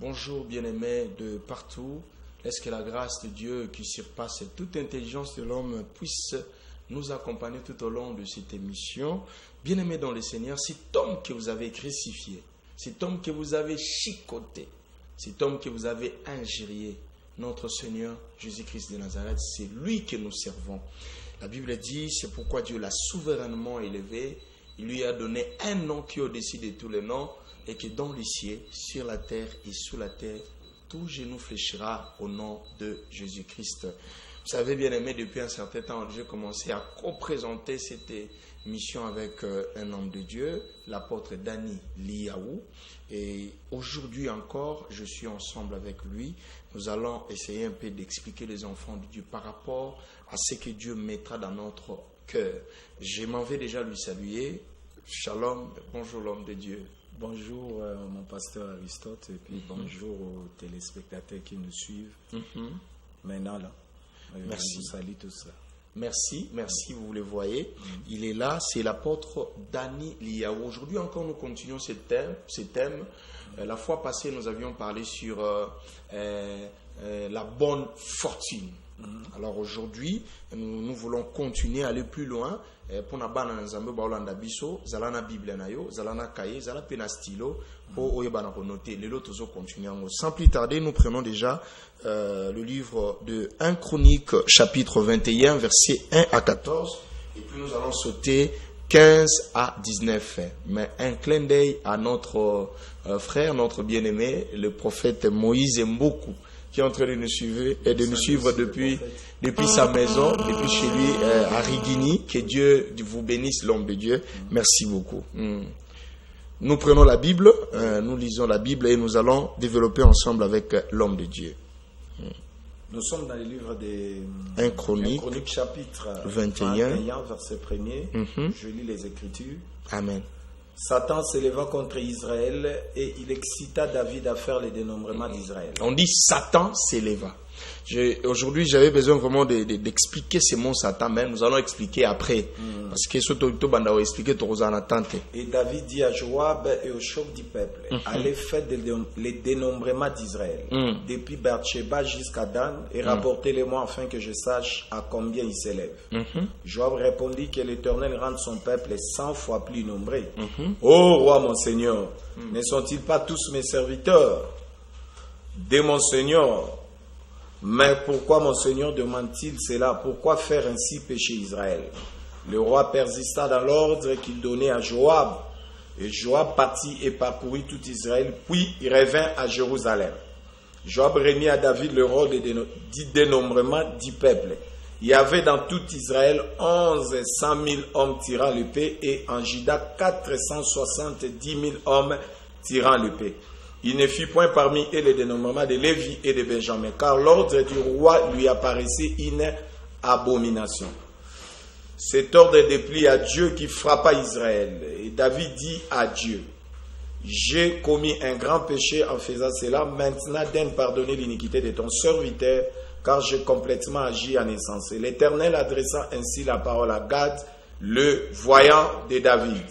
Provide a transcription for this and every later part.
Bonjour bien-aimés de partout. Laisse que la grâce de Dieu qui surpasse toute intelligence de l'homme puisse nous accompagner tout au long de cette émission. Bien-aimés dans le Seigneur, cet homme que vous avez crucifié, cet homme que vous avez chicoté, cet homme que vous avez injurié, notre Seigneur Jésus-Christ de Nazareth, c'est lui que nous servons. La Bible dit, c'est pourquoi Dieu l'a souverainement élevé. Il lui a donné un nom qui est au-dessus de tous les noms, et que dans les cieux, sur la terre et sous la terre, tout genou fléchira au nom de Jésus-Christ. Vous savez, bien aimé, depuis un certain temps, j'ai commencé à co-présenter cette mission avec un homme de Dieu, l'apôtre Dani Liaou. Et aujourd'hui encore, je suis ensemble avec lui. Nous allons essayer un peu d'expliquer les enfants de Dieu par rapport à ce que Dieu mettra dans notre cœur. Je m'en vais déjà lui saluer. Shalom, bonjour l'homme de Dieu. Bonjour mon pasteur Aristote et puis bonjour aux téléspectateurs qui nous suivent. Maintenant là, merci. Je vous salue tous là. Merci, vous le voyez. Il est là, c'est l'apôtre Dani Liaou. Aujourd'hui encore nous continuons ce thème. La fois passée nous avions parlé sur la bonne fortune. Alors aujourd'hui, nous voulons continuer à aller plus loin. Pour nabana nzambe baolanda biso, zalana Bible na yo, zalana cahier, zala pena stylo, pour oyebana ko noter. Les autres zo continuer. Sans plus tarder, nous prenons déjà le livre de 1 Chronique, chapitre 21, versets 1 à 14, et puis nous allons sauter 15 à 19. Mais un clin d'œil à notre frère, notre bien-aimé, le prophète Moïse Mboku, qui est en train de nous suivre et de nous suivre depuis sa maison, depuis chez lui à Rigini. Que Dieu vous bénisse, l'homme de Dieu. Merci beaucoup. Nous prenons la Bible, nous lisons la Bible et nous allons développer ensemble avec l'homme de Dieu. Nous sommes dans le livre de 1 Chronique, chapitre 21, verset 1er. Je lis les Écritures. Amen. Satan s'éleva contre Israël et il excita David à faire le dénombrement d'Israël. On dit Satan s'éleva. Aujourd'hui, j'avais besoin vraiment d'expliquer ces mots Satan, mais nous allons expliquer après. Parce que ce que tu vas expliquer, tu vas en attendre. Et David dit à Joab et au chef du peuple, allez faire le dénombrement d'Israël, depuis Beersheba jusqu'à Dan, et rapportez-les-moi afin que je sache à combien ils s'élèvent. Joab répondit que l'Éternel rende son peuple 100 fois plus nombreux. Ô roi mon Seigneur, ne sont-ils pas tous mes serviteurs? De mon Seigneur. Mais pourquoi mon Seigneur demande-t-il cela? Pourquoi faire ainsi pécher Israël? Le roi persista dans l'ordre qu'il donnait à Joab. Et Joab partit et parcourut tout Israël, puis il revint à Jérusalem. Joab remit à David le rôle du dénombrement du peuple. Il y avait dans tout Israël 100 000 hommes tirant l'épée et en Juda 470 000 hommes tirant l'épée. Il ne fit point parmi eux le dénombrement de Lévi et de Benjamin, car l'ordre du roi lui apparaissait une abomination. Cet ordre déplut à Dieu qui frappa Israël. Et David dit à Dieu, j'ai commis un grand péché en faisant cela, maintenant donne pardonner l'iniquité de ton serviteur, car j'ai complètement agi en insensé. L'Éternel adressa ainsi la parole à Gad, le voyant de David.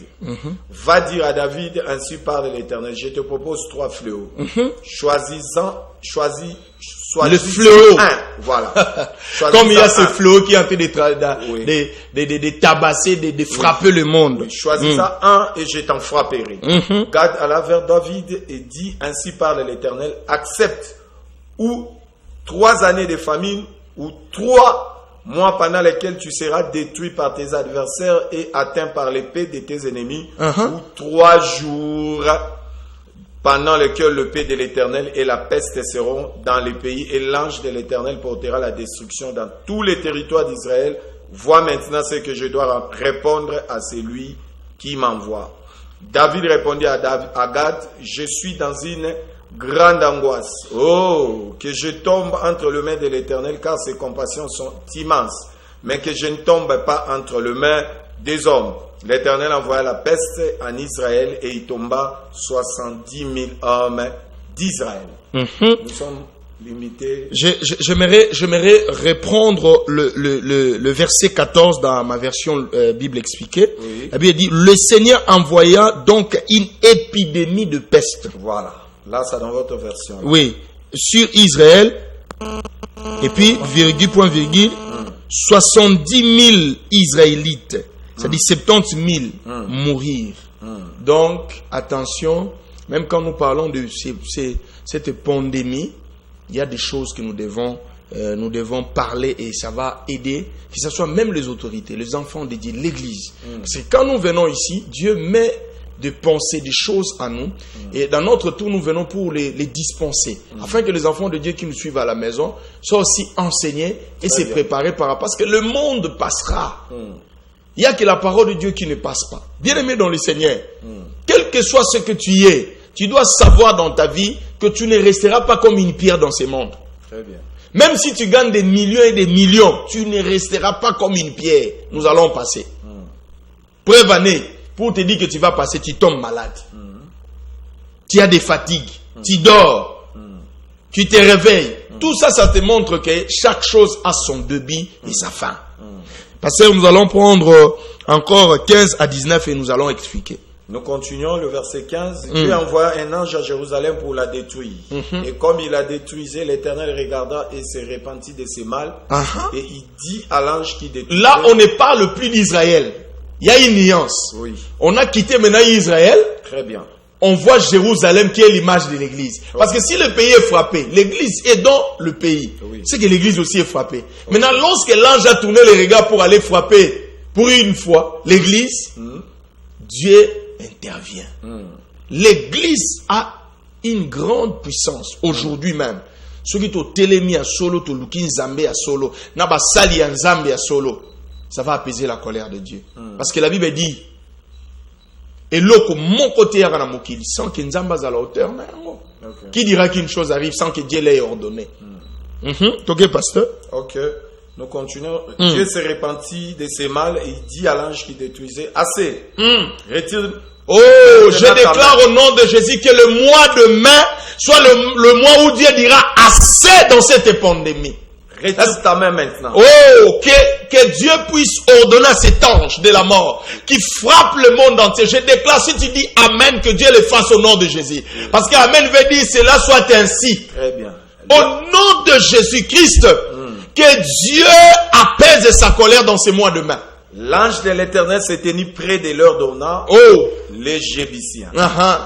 Va dire à David, ainsi parle l'Éternel, je te propose 3 fléaux. Choisis le fléau. Un, voilà. Comme il y a ce fléau qui est en train de tabasser, de frapper le monde. Oui, choisis un et je t'en frapperai. Gad alla vers David et dit, ainsi parle l'Éternel, accepte ou 3 années de famine ou 3 mois pendant lesquels tu seras détruit par tes adversaires et atteint par l'épée de tes ennemis, ou 3 jours pendant lesquels l'épée de l'Éternel et la peste seront dans les pays, et l'ange de l'Éternel portera la destruction dans tous les territoires d'Israël. Vois maintenant ce que je dois répondre à celui qui m'envoie. David répondit à Gad, je suis dans une grande angoisse. Oh, que je tombe entre les mains de l'Éternel, car ses compassions sont immenses, mais que je ne tombe pas entre les mains des hommes. L'Éternel envoya la peste en Israël et il tomba 70 000 hommes d'Israël. Nous sommes limités. J'aimerais reprendre le verset 14 dans ma version Bible expliquée. La Bible dit, le Seigneur envoya donc une épidémie de peste. Voilà. Là, c'est dans votre version. Là. Oui, sur Israël, et puis, virgule, point, virgule, 70 000 Israélites, c'est-à-dire 70 000 mourir. Donc, attention, même quand nous parlons de cette pandémie, il y a des choses que nous devons parler et ça va aider, que ce soit même les autorités, les enfants de Dieu, l'Église. Parce que quand nous venons ici, Dieu met de penser des choses à nous et dans notre tour, nous venons pour les dispenser afin que les enfants de Dieu qui nous suivent à la maison soient aussi enseignés et se préparés parce que le monde passera. Il n'y a que la parole de Dieu qui ne passe pas. Bien-aimé dans le Seigneur, quel que soit ce que tu es, tu dois savoir dans ta vie que tu ne resteras pas comme une pierre dans ce monde. Très bien. Même si tu gagnes des millions et des millions, tu ne resteras pas comme une pierre. Nous allons passer. Preuve année, pour te dire que tu vas passer, tu tombes malade. Tu as des fatigues. Tu dors. Tu te réveilles. Tout ça, ça te montre que chaque chose a son début et sa fin. Parce que nous allons prendre encore 15 à 19 et nous allons expliquer. Nous continuons le verset 15. Dieu envoya un ange à Jérusalem pour la détruire. Et comme il la détruisait, l'Éternel regarda et se repentit de ses mal. Et il dit à l'ange qui détruisait... Là, on ne parle plus d'Israël. Il y a une nuance. Oui. On a quitté maintenant Israël. Très bien. On voit Jérusalem qui est l'image de l'église. Parce que si le pays est frappé, l'église est dans le pays. Oui. C'est que l'église aussi est frappée. Maintenant, lorsque l'ange a tourné les regards pour aller frapper pour une fois l'église, Dieu intervient. L'église a une grande puissance aujourd'hui même. Ceux qui ont télémi à solo, to lukin Zambé à solo, naba sali à Zambé à solo, ça va apaiser la colère de Dieu. Parce que la Bible dit, et l'autre, mon côté, sans qu'il Nzamba à la hauteur, qui dira qu'une chose arrive sans que Dieu l'ait ordonné? Ok, pasteur? Ok. Nous continuons. Dieu s'est repenti de ses mal et il dit à l'ange qui détruisait, assez, retire. Oh, je déclare au nom de Jésus que le mois de mai soit le mois où Dieu dira assez dans cette pandémie. Retire ta main maintenant. Oh, que Dieu puisse ordonner à cet ange de la mort qui frappe le monde entier. Je déclare, si tu dis Amen, que Dieu le fasse au nom de Jésus. Parce qu'Amen veut dire cela soit ainsi. Très bien. Au nom de Jésus-Christ, que Dieu apaise sa colère dans ces mois de mai. L'ange de l'Éternel s'est tenu près de leur donnant, les Jébusséens.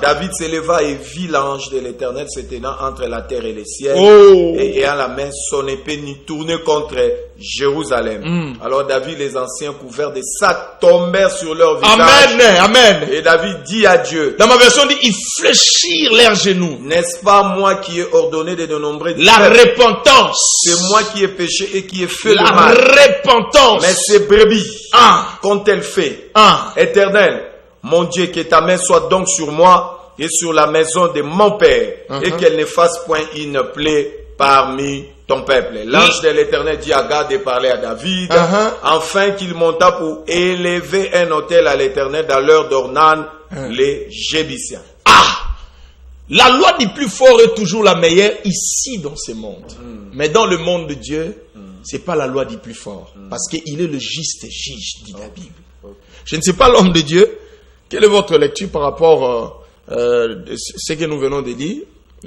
David s'éleva et vit l'ange de l'Éternel se tenant entre la terre et le ciel, et ayant la main son épée tournée contre Jérusalem. Alors David, les anciens couverts de sacs, tombèrent sur leur visage. Amen. Et David dit à Dieu, dans ma version dit, ils fléchirent leurs genoux. N'est-ce pas moi qui ai ordonné de dénombrer la repentance? C'est moi qui ai péché et qui ai fait la le mal. Repentance. Mais ces brebis, qu'ont-elles fait? Éternel, mon Dieu, que ta main soit donc sur moi et sur la maison de mon père, et qu'elle ne fasse point une plaie parmi ton peuple. L'ange de l'Éternel dit à Gad de parler à David, afin qu'il monta pour élever un autel à l'Éternel dans l'heure d'Ornan, les Jébusséens. La loi du plus fort est toujours la meilleure ici dans ce monde. Mais dans le monde de Dieu, c'est pas la loi du plus fort. Parce qu'il est le juste juge, dit la Bible. Je ne sais pas l'homme de Dieu. Quelle est votre lecture par rapport à ce que nous venons de dire?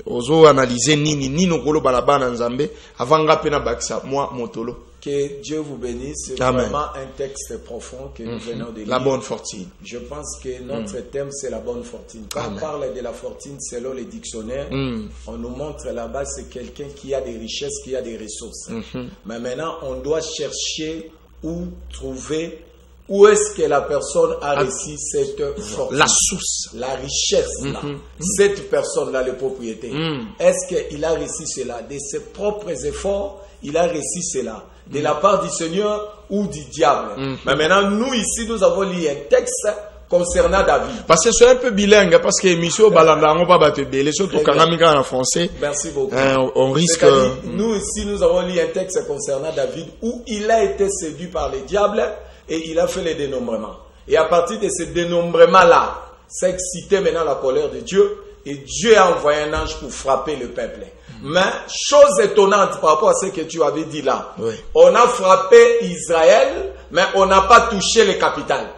Ozo analyser ni nokolo balabana nzambe avant ngapena baksa moi motolo. Que Dieu vous bénisse. C'est vraiment un texte profond que nous venons de lire. La bonne fortune. Je pense que notre thème, c'est la bonne fortune. Quand on parle de la fortune, selon les dictionnaires, on nous montre là-bas, c'est quelqu'un qui a des richesses, qui a des ressources. Mais maintenant, on doit chercher où trouver, où est-ce que la personne a réussi cette fortune. La source. La richesse, là. Cette personne-là, le propriétaire. Est-ce qu'il a réussi cela? De ses propres efforts, il a réussi cela. De la part du Seigneur ou du diable. Mais maintenant, nous ici, nous avons lu un texte concernant David. Parce que c'est un peu bilingue, parce que Monsieur Balanda, on va battre les autres en français. Merci beaucoup. On risque. Nous ici, nous avons lu un texte concernant David où il a été séduit par le diable et il a fait les dénombrements. Et à partir de ce dénombrement-là, ça excitait maintenant la colère de Dieu et Dieu a envoyé un ange pour frapper le peuple. Mais chose étonnante par rapport à ce que tu avais dit là. Oui. On a frappé Israël, mais on n'a pas touché les capitales.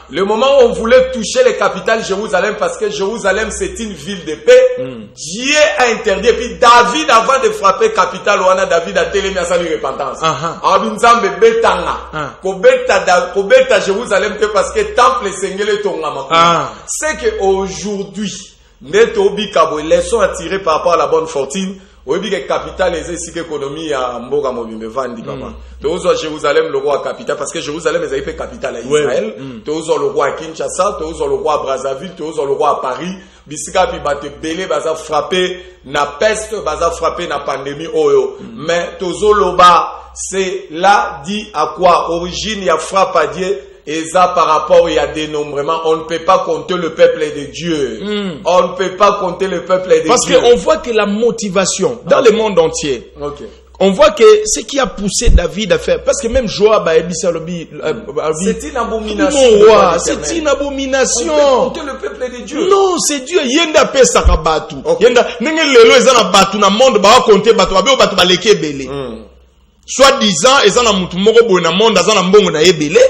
Le moment où on voulait toucher les capitales Jérusalem, parce que Jérusalem c'est une ville de paix, Dieu a interdit. Et puis David, avant de frapper capitale, David a télémis à sa repentance. Abinzambe betanga. Kobeta Jérusalem parce que temple sengele tongama. C'est que aujourd'hui, les leçons à tirer par rapport à la bonne fortune. Oui, que capitale est ici l'économie à Mboga Mobimbe Vandi papa. Tu as Jérusalem le roi capitale parce que Jérusalem est fait capitale à Israël. Tu as le roi à Kinshasa, tu as le roi à Brazzaville, tu as le roi à Paris. Bisika pi bate belé baza frappé na peste, baza frappé na pandémie oyo. Mais tu as le bas, c'est là dit à quoi origine y a frappe à Dieu. Et ça, par rapport, il y a dénombrement. On ne peut pas compter le peuple de Dieu. On ne peut pas compter le peuple de Dieu. Parce qu'on voit que la motivation dans le monde entier, on voit que ce qui a poussé David à faire, parce que même Joab a dit c'est une abomination. Mon roi, c'est une abomination. On peut compter le peuple de Dieu. Non, c'est Dieu. Yenda pesa kabatu. Yenda nenge lelo ezana batu na monde ba compter batu ba batu ba leke belé. Soit disant ezana mutu moko boye na monde ezana mbongo na yebele.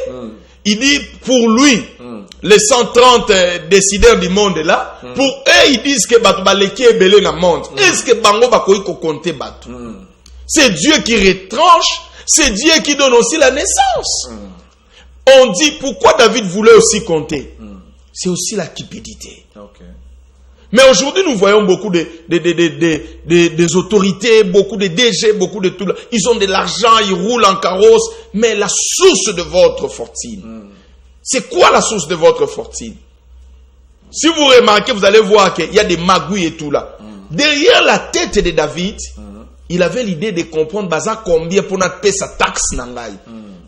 Il dit pour lui, les 130 décideurs du monde là, pour eux ils disent que batu baleki ebele na monde. Est-ce que bango bakoyi ko compter batu? C'est Dieu qui retranche, c'est Dieu qui donne aussi la naissance. On dit pourquoi David voulait aussi compter. C'est aussi la cupidité. Mais aujourd'hui, nous voyons beaucoup des autorités, beaucoup de DG, beaucoup de tout. Ils ont de l'argent, ils roulent en carrosse. Mais la source de votre fortune, c'est quoi la source de votre fortune? Si vous remarquez, vous allez voir qu'il y a des magouilles et tout là. Derrière la tête de David, il avait l'idée de comprendre baza combien pour notre payer sa taxe nangai.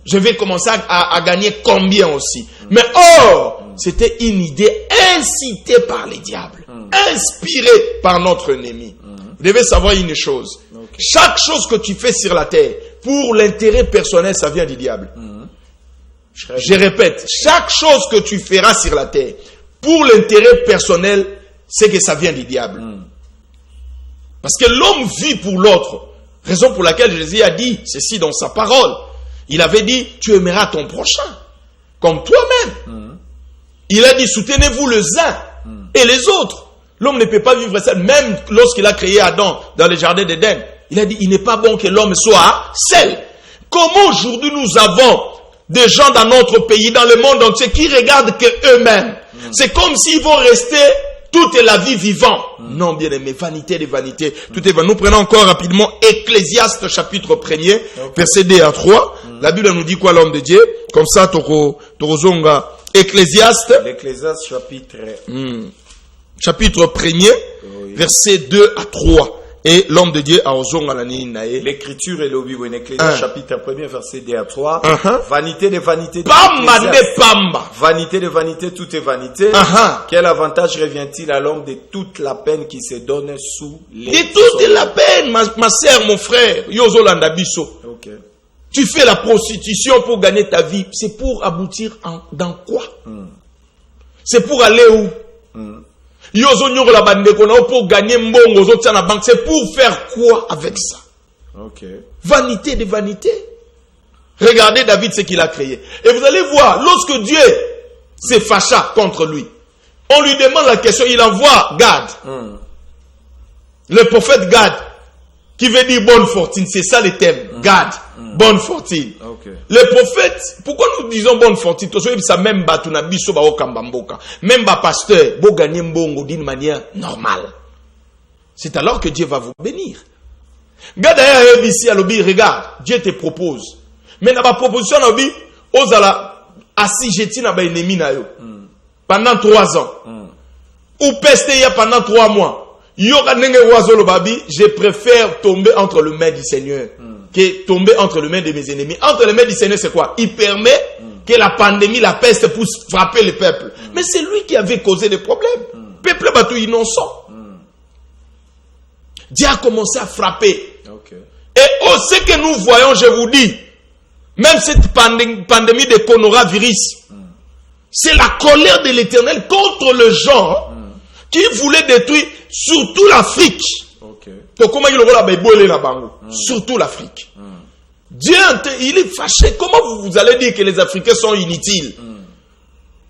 Je vais commencer à gagner combien aussi. Mais or, c'était une idée incitée par les diables, inspirée par notre ennemi. Vous devez savoir une chose. Chaque chose que tu fais sur la terre, pour l'intérêt personnel, ça vient du diable. Je répète, chaque chose que tu feras sur la terre, pour l'intérêt personnel, c'est que ça vient du diable. Parce que l'homme vit pour l'autre. Raison pour laquelle Jésus a dit ceci dans sa parole. Il avait dit, tu aimeras ton prochain, comme toi-même. Il a dit, soutenez-vous les uns et les autres. L'homme ne peut pas vivre seul. Même lorsqu'il a créé Adam dans le jardin d'Éden, il a dit, il n'est pas bon que l'homme soit seul. Comment aujourd'hui nous avons des gens dans notre pays, dans le monde entier, qui regardent que eux-mêmes. C'est comme s'ils vont rester toute la vie vivant. Non, bien aimé, vanité de vanité. Tout est vain. Nous prenons encore rapidement Ecclésiaste chapitre 1er, verset 2 à 3. La Bible nous dit quoi, l'homme de Dieu? Comme ça, Torozonga. Ecclésiaste. L'Ecclésiaste chapitre 1er, verset 2 à 3. Et l'homme de Dieu a ozonga la ninae. L'écriture est le vivre. Ecclésiaste chapitre 1er, verset 2 à 3. Vanité de vanité. Vanité de vanité, tout est vanité. Quel avantage revient-il à l'homme de toute la peine qui se donne sous les... De toute la peine, ma sœur, mon frère. Yozo landabiso. Tu fais la prostitution pour gagner ta vie. C'est pour aboutir dans quoi? C'est pour aller où? Pour gagner mbongo à la banque. C'est pour faire quoi avec ça? Vanité de vanité. Regardez David ce qu'il a créé. Et vous allez voir, lorsque Dieu se fâcha contre lui, on lui demande la question, il envoie Gad. Le prophète Gad, qui veut dire bonne fortune. C'est ça le thème. Gad. Bonne fortune. Le prophète, pourquoi nous disons bonne fortune? Même pasteur, vous gagnez mbongo d'une manière normale. C'est alors que Dieu va vous bénir. Gad a ici à l'obi, regarde, Dieu te propose. Mais dans la proposition, osala assujetti na ba ennemi na yo. Pendant 3 ans. Ou pester pendant 3 mois. Je préfère tomber entre les mains du Seigneur que tomber entre les mains de mes ennemis. Entre les mains du Seigneur, c'est quoi? Il permet que la pandémie, la peste puisse frapper le peuple. Mais c'est lui qui avait causé des problèmes. Peuple bateau innocent. Dieu a commencé à frapper. Et ce que nous voyons, je vous dis, même cette pandémie de coronavirus, c'est la colère de l'Éternel contre les gens qui voulaient détruire surtout l'Afrique. Donc comment surtout l'Afrique. Dieu, il est fâché. Comment vous allez dire que les Africains sont inutiles?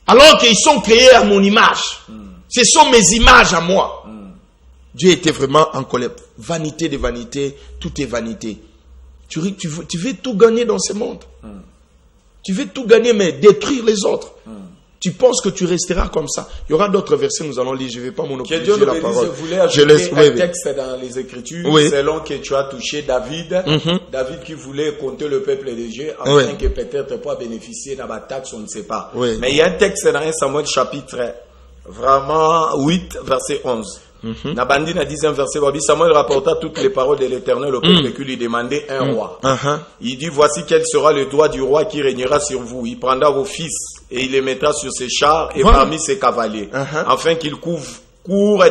Alors qu'ils sont créés à mon image. Ce sont mes images à moi. Dieu était vraiment en colère. Vanité de vanité, tout est vanité. Tu veux tout gagner dans ce monde. Tu veux tout gagner, mais détruire les autres. Tu penses que tu resteras comme ça. Il y aura d'autres versets, nous allons lire. Je ne vais pas monopoliser la parole. Je voulais ajouter un texte dans les Écritures, selon que tu as touché David. David qui voulait compter le peuple de Dieu, afin que peut-être pas bénéficier de la taxe, on ne sait pas. Mais il y a un texte dans 1 Samuel chapitre vraiment 8, verset 11. Nabandi na 10e verset, Samuel rapporta toutes les paroles de l'Éternel au peuple qui lui demandait un roi. Il dit, voici quel sera le droit du roi qui régnera sur vous. Il prendra vos fils et il les mettra sur ses chars et parmi ses cavaliers, afin qu'ils courent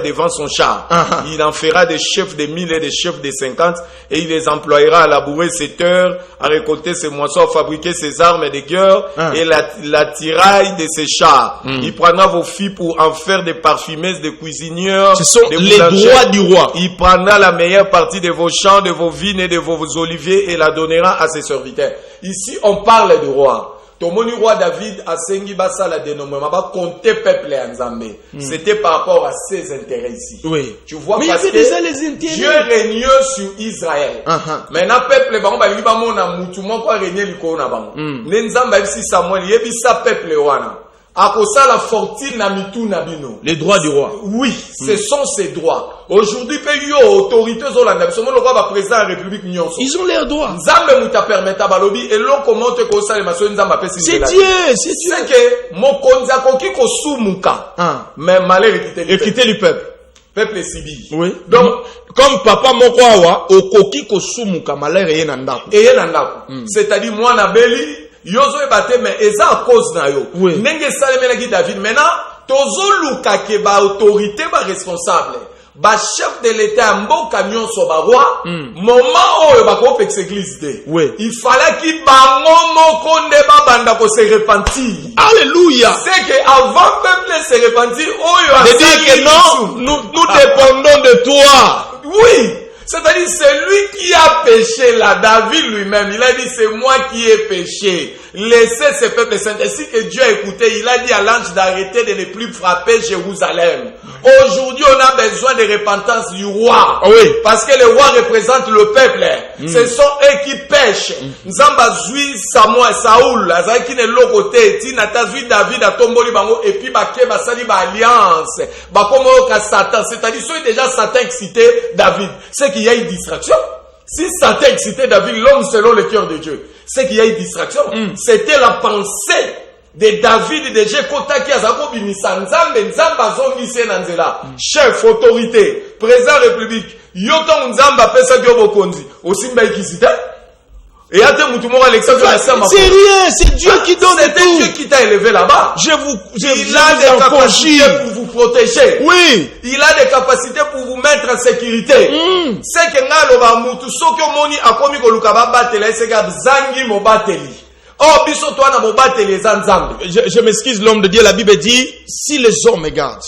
devant son char. Il en fera des chefs de 1000 et des chefs de 50 et il les employera à labourer ses terres, à récolter ses moissons, à fabriquer ses armes de guerre et la tiraille de ses chars. Il prendra vos filles pour en faire des parfumeuses, des cuisinières. Ce sont les droits du roi. Il prendra la meilleure partie de vos champs, de vos vignes et de vos oliviers et la donnera à ses serviteurs. Ici, on parle du roi. Tomoni roi David a sengi basa la dénommement ba compter peuple Nzambe. C'était par rapport à ses intérêts ici. Tu vois, mais parce que Dieu règne sur Israël. Maintenant peuple ba li ba mona mutu moko régner liko na bango. Nzamba si Samuel yebi sa peuple wana. Akosa la fortune na mitu na bino. Les droits du roi. Oui, ce sont ses droits. Aujourd'hui, pays autorités Zolanda, le roi va président de la République nyonso. Ils ont leurs droits. Nzambe muta permetta balobi et l'on commente que ça les maçons Nzamba pesi. C'est Dieu, c'est Dieu. C'est que mokonza koki ko sumuka. Mais malheur équité du peuple. Peuple sibi. Oui. Donc comme papa moko awa okoki ko sumuka malheur yena ndako. Et yena ndako. C'est-à-dire moi na beli yozo ebate mais eza à cause na yo. Ndenge salemela ki David maintenant tozo luka ke ba autorité ba responsable. Ba chef de l'État mboka nyonso ba roi moment oyo ba ko pekse église de. Il fallait qu'il bango moko nde ba banda ko se repentir. Alléluia. C'est que avant peuple se repentir oyo de dire que non, nous dépendons de toi. Oui. C'est-à-dire, c'est lui qui a péché là, David lui-même. Il a dit, c'est moi qui ai péché. Laissez ce peuple saint. Ainsi que Dieu a écouté, il a dit à l'ange d'arrêter de ne plus frapper Jérusalem. Aujourd'hui, on a besoin de repentance du roi. Parce que le roi représente le peuple. Ce sont eux qui pêchent. Nzamba zui Samuel, Saoul, Azaki ne l'okote, Tinata zui David a tomboli bango, et puis Baké Basali ba alliance. Bakomo ka Satan. C'est-à-dire, soit déjà Satan excité David. C'est qu'il y a une distraction. Si Satan excitait David, l'homme selon le cœur de Dieu, c'est qu'il y a une distraction. C'était la pensée de David de Jekota qui a zako bimisa Nzambe, Nzamba zongi se nanzela. Chef, autorité, président république, yoto Nzamba pesa kyo bokonzi. Osimba ikisite. Et à c'est rien, c'est Dieu qui donne tout. C'est Dieu qui t'a élevé là-bas. Il a des capacités pour vous protéger. Oui. Il a des capacités pour vous mettre en sécurité. C'est que ngalo ba mutu soki omoni akomi koluka ba batela esega zangi mo bateli. Oh biso toi na mo bateli zanzambe. Je m'excuse l'homme de Dieu, la Bible dit si les hommes gardent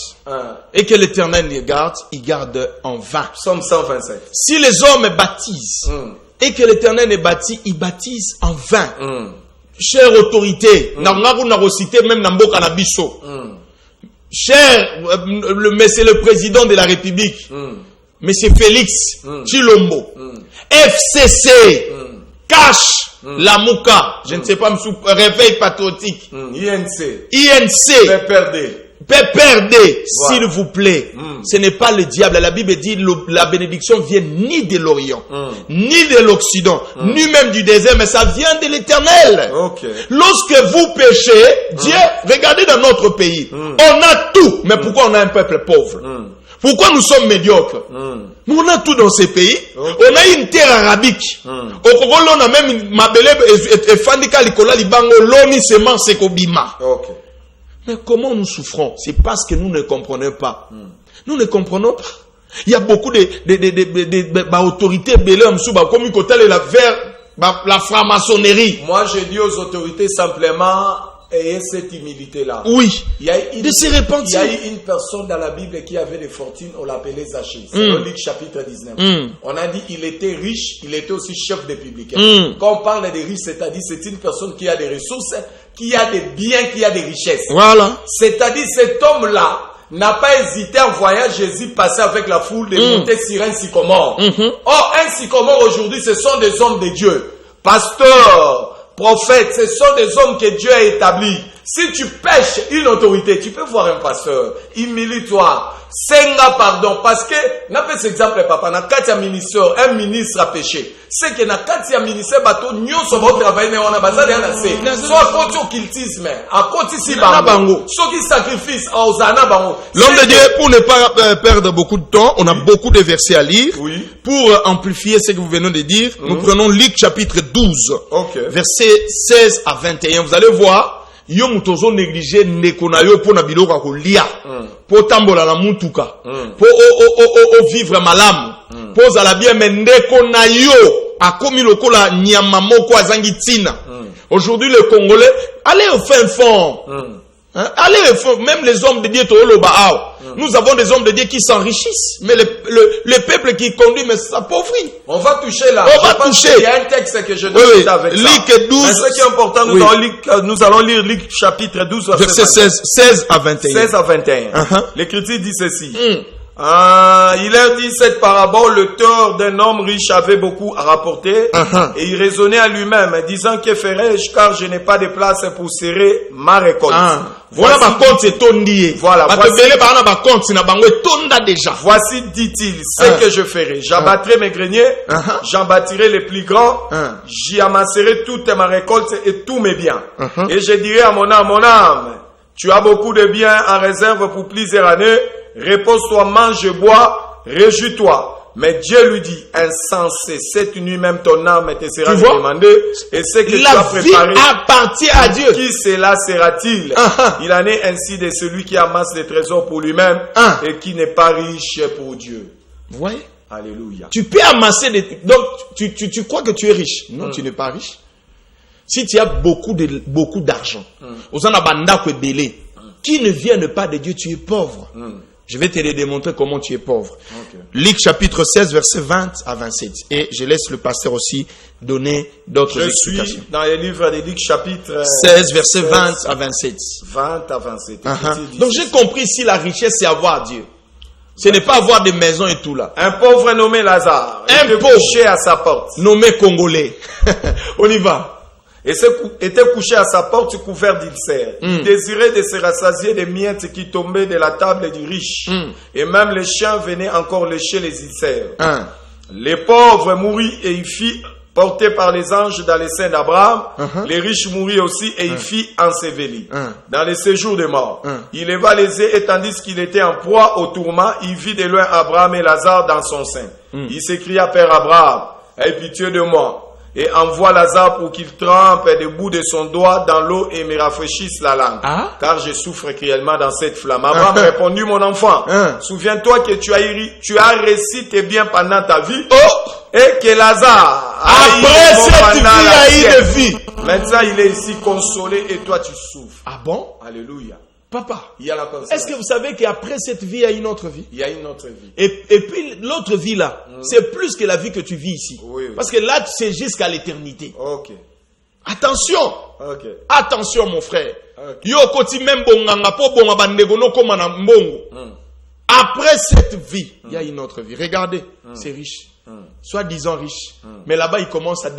et que l'Éternel les garde, il garde en vain. Psaume 127. Si les hommes baptisent et que l'Éternel est bâti, il baptise en vain. Chère autorité, même Namboka Nabiso. Cher, c'est le président de la République, Monsieur Félix Chilombo, FCC, Cash, Lamouka, je ne sais pas, Réveil patriotique, INC, PPRD, s'il vous plaît. Ce n'est pas le diable. La Bible dit la bénédiction vient ni de l'Orient, ni de l'Occident, ni même du désert, mais ça vient de l'Éternel. Lorsque vous péchez, Dieu, regardez dans notre pays, on a tout, mais pourquoi on a un peuple pauvre? Pourquoi nous sommes médiocres? Mais on a tout dans ces pays. On a une terre arabique. Au Congo, on a même Mabele et Fandika Likola Libango, l'oni semence Kobima. Mais comment nous souffrons? C'est parce que nous ne comprenons pas. Nous ne comprenons pas. Il y a beaucoup d'autorités comme la franc-maçonnerie. Moi, je dis aux autorités simplement, ayez cette humilité-là. Oui. Il y a une, de se repentir. Il y a eu une personne dans la Bible qui avait des fortunes, on l'appelait Zachée. C'est dans Luc chapitre 19. On a dit il était riche, il était aussi chef des publicains. Quand on parle des riches, c'est-à-dire c'est une personne qui a des ressources, qui a des biens, qui a des richesses. Voilà. C'est-à-dire cet homme-là n'a pas hésité en voyant Jésus passer avec la foule de monter sur un sycomore. Or, un sycomore aujourd'hui, ce sont des hommes de Dieu. Pasteurs, prophètes, ce sont des hommes que Dieu a établis. Si tu pêches une autorité, tu peux voir un pasteur. Humilie-toi. Senga pardon. Parce que, n'a pas cet exemple, papa, na katia ministre, un ministre a péché. C'est que na katia ministre, bateau, nyon so va travailler, on a besoin de rien assez. Soit à côté au cultisme, à côté si bango. Soit qui sacrifice, à osana bango. L'homme de Dieu, pour ne pas perdre beaucoup de temps, on a beaucoup de versets à lire. Oui. Pour amplifier ce que vous venez de dire, nous prenons Luc chapitre 12, versets 16 à 21. Vous allez voir, yo mutozo négligé nekona yo po na biloko kolia po tambola na mutuka po o vivre malamu po za la bien mendeko na yo akomi lokola nyama moko azangi tina. Aujourd'hui le Congolais, allez au fin fond. Allez, même les hommes de Dieu, nous avons des hommes de Dieu qui s'enrichissent, mais le peuple qui conduit, mais s'appauvrit. On va toucher là. On va toucher. Il y a un texte que je dois avec ça. Luc 12. Mais ce qui est important, nous allons lire Luc chapitre 12, verset 16 à 21. 16 à 21. L'Écriture dit ceci. Il leur dit cette parabole, le tort d'un homme riche avait beaucoup à rapporter, et il raisonnait à lui-même, disant que ferai-je car je n'ai pas de place pour serrer ma récolte. Voilà ma compte c'est tondi. Voilà. Voici, dit-il, ce que je ferai. J'abattrai mes greniers, j'en bâtirai les plus grands, j'y amasserai toute ma récolte et tous mes biens. Et je dirai à mon âme, tu as beaucoup de biens en réserve pour plusieurs années. Repose-toi, mange, bois, réjouis-toi. Mais Dieu lui dit, insensé, cette nuit même ton âme te sera demandée, et ce que tu as préparé, appartient à Dieu. Qui cela sera-t-il? Il en est ainsi de celui qui amasse des trésors pour lui-même et qui n'est pas riche pour Dieu. Vous voyez? Alléluia. Tu peux amasser des... Donc, tu crois que tu es riche. Non, tu n'es pas riche. Si tu as beaucoup d'argent, qui ne viennent pas de Dieu, tu es pauvre. Je vais te le démontrer comment tu es pauvre. Luc chapitre 16, verset 20 à 27. Et je laisse le pasteur aussi donner d'autres explications. Je suis dans les livres de Luc chapitre 16, verset 20 à 27. 20 à 27. Donc j'ai compris si la richesse c'est avoir Dieu. Ce n'est pas avoir des maisons et tout là. Un pauvre nommé Lazare était couché à sa porte. Nommé Congolais. On y va. Et était couché à sa porte couvert d'ulcères. Il désirait de se rassasier des miettes qui tombaient de la table du riche. Et même les chiens venaient encore lécher les ulcères. Les pauvres mourirent et il fit porté par les anges dans les seins d'Abraham. Les riches mourirent aussi et il fit ensevelir dans les séjours de mort. Il leva les yeux et tandis qu'il était en proie au tourment, il vit de loin Abraham et Lazare dans son sein. Il s'écria, Père Abraham, aie pitié de moi. Et envoie Lazare pour qu'il trempe des bouts de son doigt dans l'eau et me rafraîchisse la langue. Car je souffre cruellement dans cette flamme. Abraham répondit, mon enfant, souviens-toi que tu as réussi tes biens pendant ta vie. Et que Lazare, après cette vie, a eu une vie. Maintenant, il est ici consolé et toi tu souffres. Ah bon? Alléluia. Papa, il y a la consolation. Est-ce que vous savez qu'après cette vie, il y a une autre vie? Il y a une autre vie. Et puis l'autre vie là, c'est plus que la vie que tu vis ici. Parce que là, c'est jusqu'à l'éternité. Attention. Attention mon frère. Yo koti même bonganga po bonga bandego no koma na mbongo. Après cette vie, il y a une autre vie. Regardez, c'est riche. Soi-disant riche. Mais là-bas, il commence à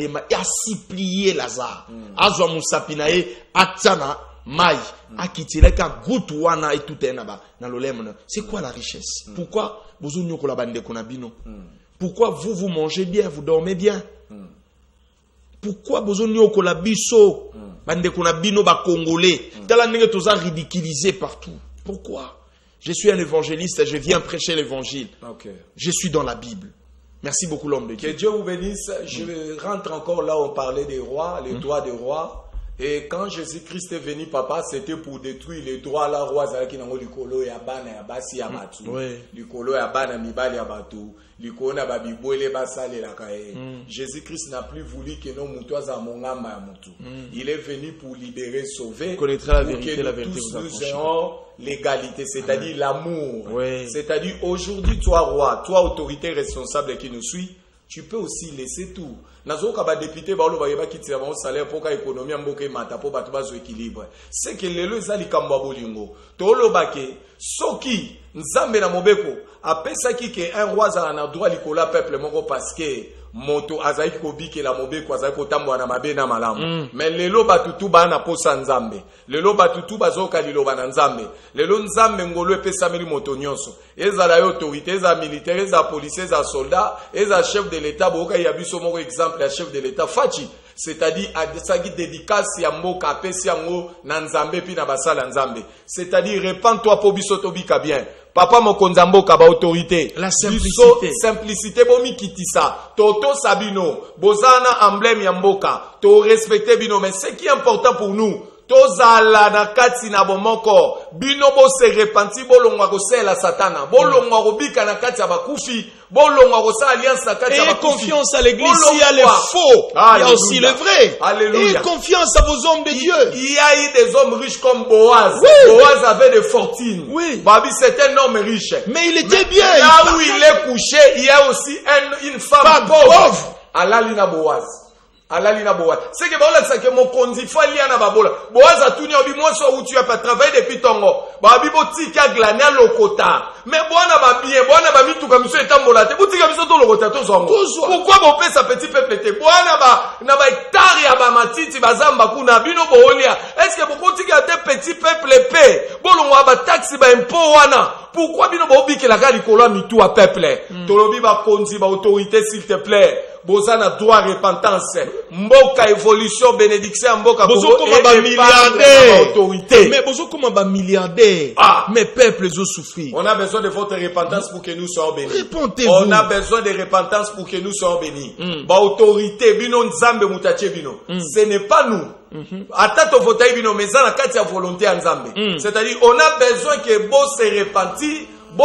supplier Lazare. Azwa musapinae atana. Maï, akitileka gutwana et tout na lolem. C'est quoi la richesse? Pourquoi pourquoi vous mangez bien, vous dormez bien? Pourquoi bozonyo kola biso bande kuna bino ba congolais tala ndenge toza ridiculisé partout? Pourquoi? Je suis un évangéliste, je viens prêcher l'évangile. Je suis dans la Bible. Merci beaucoup l'homme de Dieu. Que Dieu vous bénisse. Je rentre encore là où on parlait des rois, les droits des rois. Et quand Jésus-Christ est venu, papa, c'était pour détruire les droits à la roi qui n'ont likolo ya bana ya basi ya batu. Likolo ya bana mibali ya batu. Likolo na babibole basale la kae. Jésus-Christ n'a plus voulu que nos moutouas à mongamba ya moutou. Il est venu pour libérer, sauver. Connaîtra la vérité, la vérité vous nous ayons l'égalité, c'est-à-dire l'amour. C'est-à-dire aujourd'hui, toi roi, toi autorité responsable qui nous suit, tu peux aussi laisser tout. Nazoka ba député ba oloba yeba kitira ba salaire pour ka économie mboka mata pour ba bazo équilibre. C'est que lelo ezali kamba bolingo. To oloba ke soki nzambe na mobeko apesa ki ke un roi za na droit likola peuple moko parce que moto azaiki kobike la mobeko azaiki kotambo na mabe na malamu. Mais lelo batutu ba na posa nzambe. Lelo batutu bazoka liloba na nzambe. Lelo nzambe ngolo epesa meli moto nyonso. Ezala yo autorité, eza militaire, eza policier, eza soldat, eza chef de l'état boka yabiso moko exemple ya chef de l'état Fachi. C'est-à-dire adesaki dédicace ya mboka apesi yango na nzambe pi na basala nzambe. C'est-à-dire repens-toi po biso tobika bien. Papa mokonza mboka ba autorité. La simplicité. Biso, simplicité bomi kitisa. Toto sabino. Bozana emblème ya mboka. To respecter bino. Mais ce qui est important pour nous, tozala na kati na bomoko. Bino bo se repenti bolongwa ko sela satana. Bolongwa ko bika na kati ya bakufi. Bolongwa ko sa alliance na kati ya bakufi. Et confiance à l'église, il y a les faux. Il y a aussi le vrai. Alléluia. Et confiance à vos hommes de Dieu. Il y a eu des hommes riches comme Boaz. Oui. Boaz avait des fortunes. Oui. Babi, c'est un homme riche. Mais il était bien. Là où il est couché, il y a aussi une femme pauvre. Alalina Boaz. Alalina Boaz. C'est que Boaz, c'est que mon conduit, faut aller à Babola. Boaz a tout dit, moi, soit où tu as pas travaillé depuis ton go. Babi, boti, a glané à l'okota. Mais Boana va bien, Boana va mis tout comme ça, et tambolate. Boti, comme ça, tout l'okota, tout son. Pourquoi mon père, sa petit peuple était? Boana va, n'a pas hectare, ya ba matiti, bazamba, kuna, bino, boholia. Est-ce que beaucoup de petit peuple épais? Bolon, ba taxi, ba impo, wana. Pourquoi bino, bobi, que la gare, l'ikola, mitou, à peuple? Tolobi, ba konzi, ba autorité, s'il te plaît. Bozana droit repentance, mboka évolution bénédiction mboka bozo comme ba milliardaire autorité. Mais bozo comme ba milliardaire. Mes peuples ont souffert. On a besoin de votre repentance pour que nous soyons bénis. Répondez-vous. On a besoin de repentance pour que nous soyons bénis. Ba autorité bino nzambe mutache bino. Ce n'est pas nous. Atato votai bino mezana kati ya volonté ya nzambe. C'est-à-dire on a besoin que bo se repentir. Je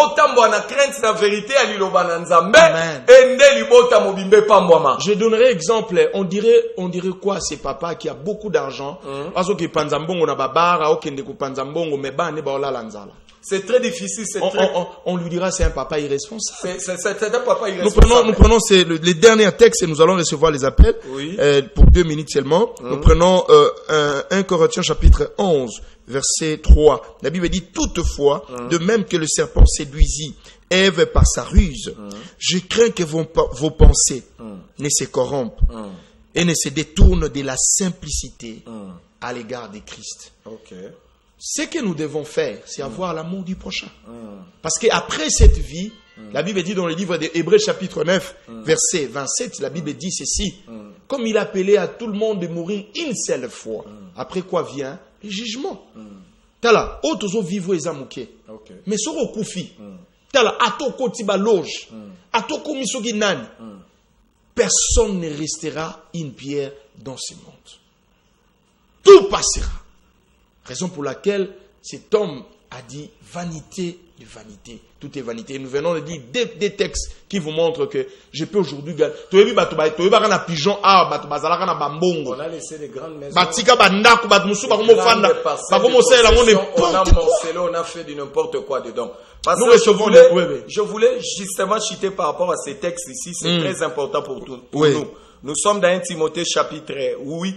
donnerai exemple. On dirait quoi? C'est papa qui a beaucoup d'argent. C'est très difficile. On lui dira c'est un papa irresponsable. C'est un papa irresponsable. Nous prenons les derniers textes et nous allons recevoir les appels. Oui. Pour 2 minutes seulement. Nous prenons 1 Corinthiens chapitre 11. Verset 3, la Bible dit toutefois, de même que le serpent séduisit Ève par sa ruse, je crains que vos pensées ne se corrompent et ne se détournent de la simplicité à l'égard de Christ. Okay. Ce que nous devons faire, c'est avoir l'amour du prochain. Parce qu'après cette vie, la Bible dit dans le livre d'Hébreux chapitre 9, verset 27, la Bible dit ceci, comme il appelait à tout le monde de mourir une seule fois, après quoi vient le jugement. Tala, autres vivre les amouké. Mais sur au koufi. Tala, atoko tiba loge. Atoko misogi nani. Personne ne restera une pierre dans ce monde. Tout passera. Raison pour laquelle cet homme a dit vanité de vanité. Tout est vanité. Et nous venons de dire des textes qui vous montrent que je peux aujourd'hui gagner. On a laissé des grandes maisons. On a fait du n'importe quoi dedans. Parce que je voulais justement citer par rapport à ces textes ici. C'est très important pour nous. Nous sommes dans 1 Timothée chapitre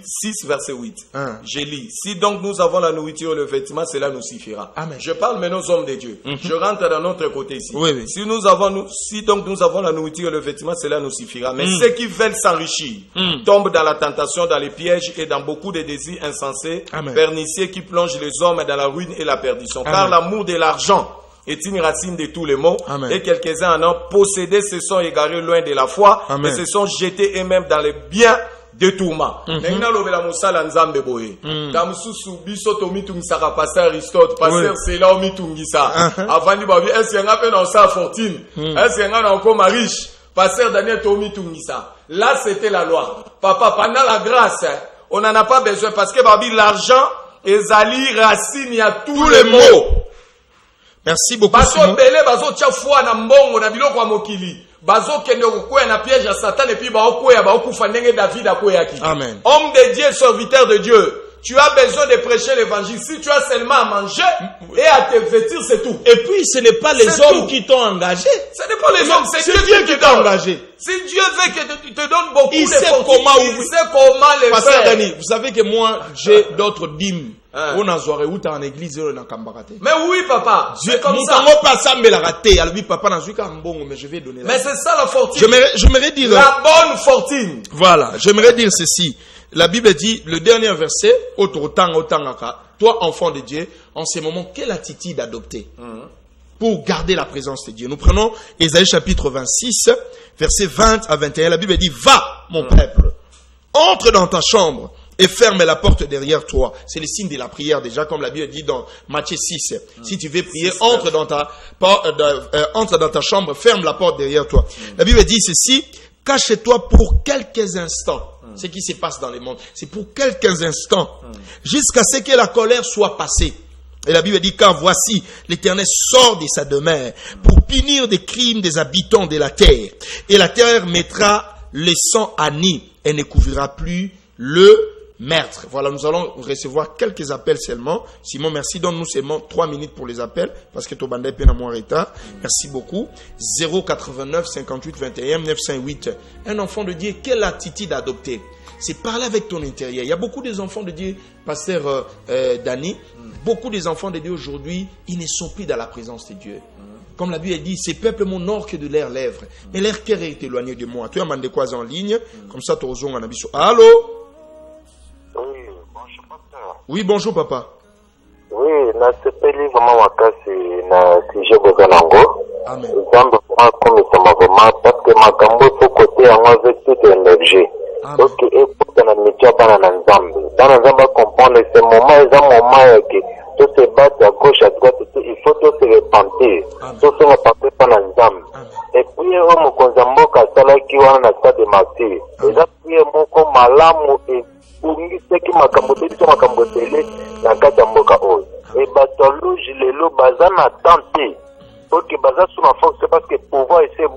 6 verset 8. Je lis. Si donc nous avons la nourriture et le vêtement, cela nous suffira. Amen. Je parle maintenant aux hommes de Dieu. Je rentre dans notre côté ici. Si donc nous avons la nourriture et le vêtement, cela nous suffira. Mais ceux qui veulent s'enrichir tombent dans la tentation, dans les pièges et dans beaucoup de désirs insensés, pernicieux qui plongent les hommes dans la ruine et la perdition. Car l'amour de l'argent est une racine de tous les maux. Et quelques-uns en ont possédé, se sont égarés loin de la foi et se sont jetés eux-mêmes dans les biens de tourment. Maintenant, l'obéla moussala nzambe boye. Kamsusu biso to mitungisaka pasteur Aristote, pasteur Sela mitungisa. Avant di babi, est-ce qu'il y a un dans sa fortune? Est-ce qu'il y a encore riche? Pasteur Daniel to mitungisa. Là, c'était la loi. Papa, pendant la grâce, on n'en a pas besoin parce que l'argent ezali racine ya tous les maux. Merci beaucoup. Bazo belé bazo tia foi na mbongo na biloko ya mokili. Bazo kende kokoya na piège à Satan et puis baokoya baokufa ndenge David akoyaki. Amen. Homme de Dieu, serviteur de Dieu. Tu as besoin de prêcher l'évangile. Si tu as seulement à manger et à te vêtir, c'est tout. Et puis, ce n'est pas les hommes qui t'ont engagé. Ce n'est pas les hommes, c'est Dieu qui t'a engagé. Si Dieu veut que tu te donne beaucoup il de sait fortune, comment il sait comment les Pasteur faire. Dani, vous savez que moi, j'ai d'autres dîmes. On a zoaré où t'as en église et on a kambarate. Mais oui, papa. C'est comme ça. Papa n'a pas mbongo, mais je vais donner. Mais c'est ça la fortune. J'aimerais dire. La bonne fortune. Voilà. J'aimerais dire ceci. La Bible dit, le dernier verset, toi, enfant de Dieu, en ces moments, quelle attitude adopter pour garder la présence de Dieu? Nous prenons Ésaïe chapitre 26, versets 20 à 21. La Bible dit, va, mon peuple, entre dans ta chambre et ferme la porte derrière toi. C'est le signe de la prière déjà, comme la Bible dit dans Matthieu 6. Si tu veux prier, entre dans ta chambre, ferme la porte derrière toi. La Bible dit ceci, cache-toi pour quelques instants. Ce qui se passe dans le monde, c'est pour quelques instants, jusqu'à ce que la colère soit passée. Et la Bible dit, car voici, l'Éternel sort de sa demeure pour punir des crimes des habitants de la terre. Et la terre mettra le sang à nu et ne couvrira plus le meurtre. Voilà, nous allons recevoir quelques appels seulement. Simon, merci. Donne-nous seulement 3 minutes pour les appels, parce que ton bandé peine à moins retard. Merci beaucoup. 089 58 21 908. Un enfant de Dieu, quelle attitude adopter? C'est parler avec ton intérieur. Il y a beaucoup des enfants de Dieu, pasteur Dani, beaucoup des enfants de Dieu aujourd'hui, ils ne sont plus dans la présence de Dieu. Comme la Bible dit, ces peuples m'honorent que de leurs lèvres, mais leur cœur est éloigné de moi. Tu as demandé quoi en ligne? Comme ça, tu as besoin d'un avis. Allô? Oui, bonjour pasteur. Oui, bonjour papa. Oui, na sepeli vraiment wakasi na sujet bozanango. Amen. Zambe kwa komisama vraiment parce que makambo so côté yango avec toute énergie. Ok, et pour que na mitia bana na nzambe. Bana nzambe comprendre ce moment est un moment que tout se bat à gauche à droite, il faut tout se repentir. Tout se repentir par la nzambe. Et puis on mo konzamboka sala ki wana na stade de martyr. Et ça puis moko malamu et ungiseki makambo biso makambo tele na kati ya mboka oyo e bato loji lelo baza na tante oke baza sous la force parce que pouvoir essayer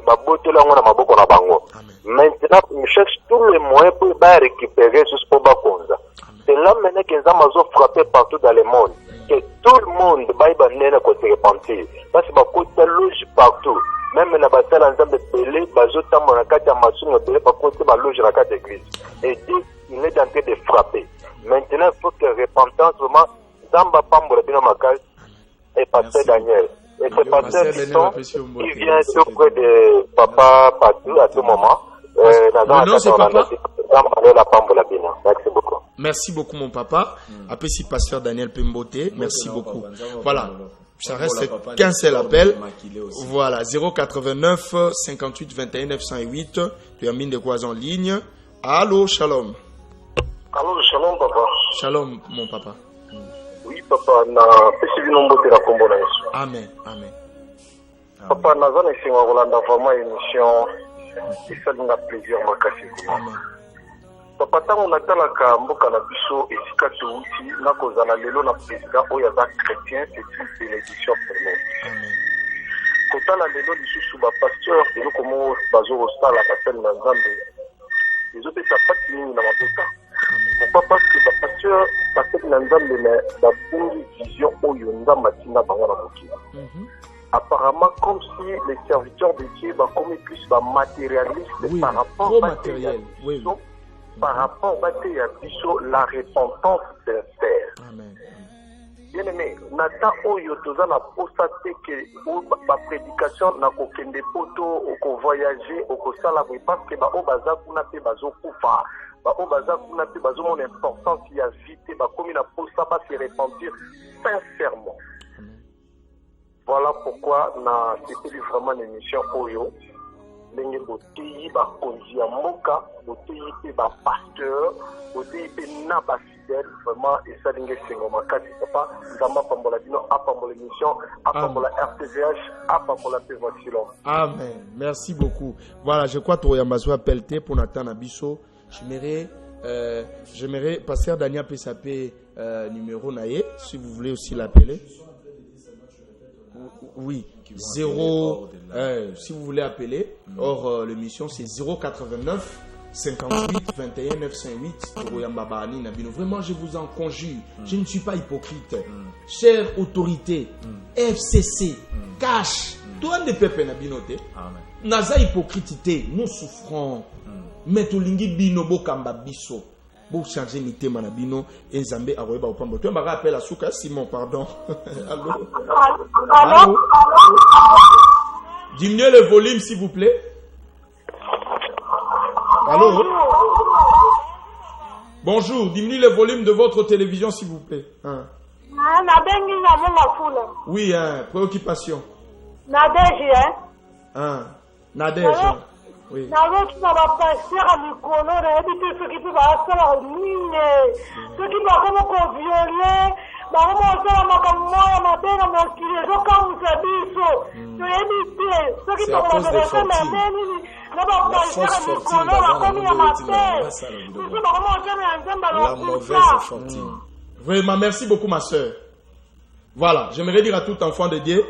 babotela yango na maboko na bango. Maintenant ils cherchent tous les moyens pour récupérer ce pour bakonza. C'est là maintenant que Nzambe azo frapper partout dans le monde que tout le monde baïba nena ko se repentir parce que bakota loji partout. Même na basala nzambe belé bazotamba na kati ya masumu belé bakote baloge na kati d'église et Dieu il est en train de frapper. Maintenant il faut que repentance vraiment nzamba pambola bino makasi et pasteur Daniel et c'est pasteur qui vient auprès de papa Patou à ce moment non c'est papa la pambola bino. Merci beaucoup. Merci beaucoup mon papa. Après si pasteur Daniel Pembote, merci beaucoup. Voilà. Ça reste qu'un seul appel. Voilà, 089 58 21 908. Tu as mis de quoi en ligne. Allô, shalom. Allô, shalom, papa. Shalom, mon papa. Oui, papa, na pesi binombo te la kombo na Yesu. Amen, amen. Papa, naza na isinga kolanda vraiment émission. Esalinga plaisir makasi. Amen. Papa, tango natalaka mboka na biso esika touti nakozala lelo na président oyo aza chrétien, c'est une bénédiction pour nous. Amen. Kotala lelo lisusu bapasteur eloko mo bazokosala basali na nzambe ezopesa pasi mingi na mabota. Pourquoi? Parce que bapasteur basali na nzambe na bafungi vision oyo nzambe atinda bango na mokili. Apparemment, comme si les serviteurs de Dieu comme plus matérialistes par rapport à matériel. Oui. Par rapport à la repentance sincère. Amen. Bien aimé, nata oyo toza na posa que ba prédication na ko kende poto ko voyager ko sala parce que ba o baza kuna pe bazo kufa ba o baza kuna pe bazo mon importance ya vite ba komi na posa pas se repentir sincèrement. Voilà pourquoi na c'était vraiment une émission oyo ndenge boteyi bakonzi ya mboka boteyi pe bapasteur boteyi pe na bafidèle vraiment esalingi esengo makasi papa nzambe apambola bino apambola émission apambola RTVH apambola pe vacilon. Amen. Merci beaucoup. Voilà, je crois que tu as appelé pour Nathan Abisso. J'aimerais J'aimerais passer à Daniel Pessapé numéro naïe, si vous voulez aussi l'appeler. Oui, 0, si vous voulez appeler. Or, l'émission c'est 089 58 21 908. Vraiment, je vous en conjure, je ne suis pas hypocrite. Chère autorité, FCC, cash, toi ne peux pas binoter. Naza hypocrite, nous souffrons. Mais tout lingi bino bo kamba biso. Bo changer ni tema na bino enzambe aroyeba opambo. Tu m'as rappelé à Souka Simon, pardon. Allô? Allô? Diminuez le volume s'il vous plaît. Allô? Bonjour, diminuez le volume de votre télévision s'il vous plaît. Hein? Oui, hein, préoccupation. Nadège, hein? Hein? Nadège. Hein? Oui. C'est à cause des fortunes. La fausse fortune, la mauvaise fortune. Vraiment, merci beaucoup ma soeur. Voilà, j'aimerais dire à tout enfant de Dieu.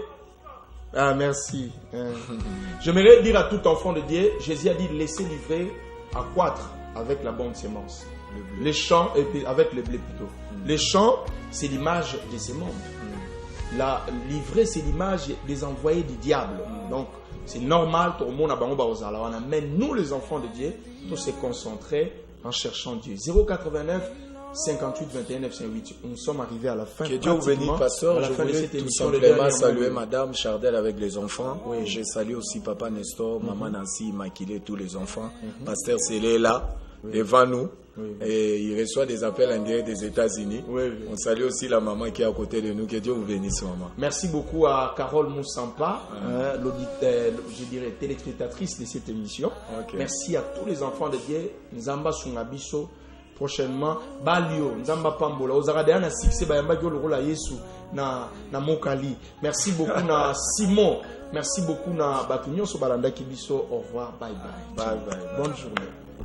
Ah, merci. J'aimerais dire à tout enfant de Dieu, Jésus a dit laissez livrer, accroître avec la bonne sémence. Les champs, avec le blé plutôt. Les champs, c'est l'image des semences. La livrer, c'est l'image des envoyés du diable. Donc, c'est normal, tout le monde a mais nous, les enfants de Dieu, tous se concentrer en cherchant Dieu. 089 58 21 908. Nous sommes arrivés à la fin. Que Dieu vous bénisse, pasteur. Je voulais tout simplement saluer Madame Chardel avec les enfants. Oui. Je salue aussi Papa Nestor, Maman Nancy, Immaculée, tous les enfants. Pasteur Célé est là, devant nous. Oui. Et il reçoit des appels en direct des États-Unis. Oui. On salue aussi la maman qui est à côté de nous. Que Dieu vous bénisse, maman. Merci beaucoup à Carole Moussampa, je dirais téléspectatrice de cette émission. Okay. Merci à tous les enfants de Dieu. Nzamba Sungabiso. Prochainement, Balio, Nzamba Pambola, Ozarade na succès bayamba yo lokola Yesu na Mokali. Merci beaucoup na Simon. Merci beaucoup na Batunyo so balanda kibiso. Au revoir, bye bye. Bye bye. Bonne journée.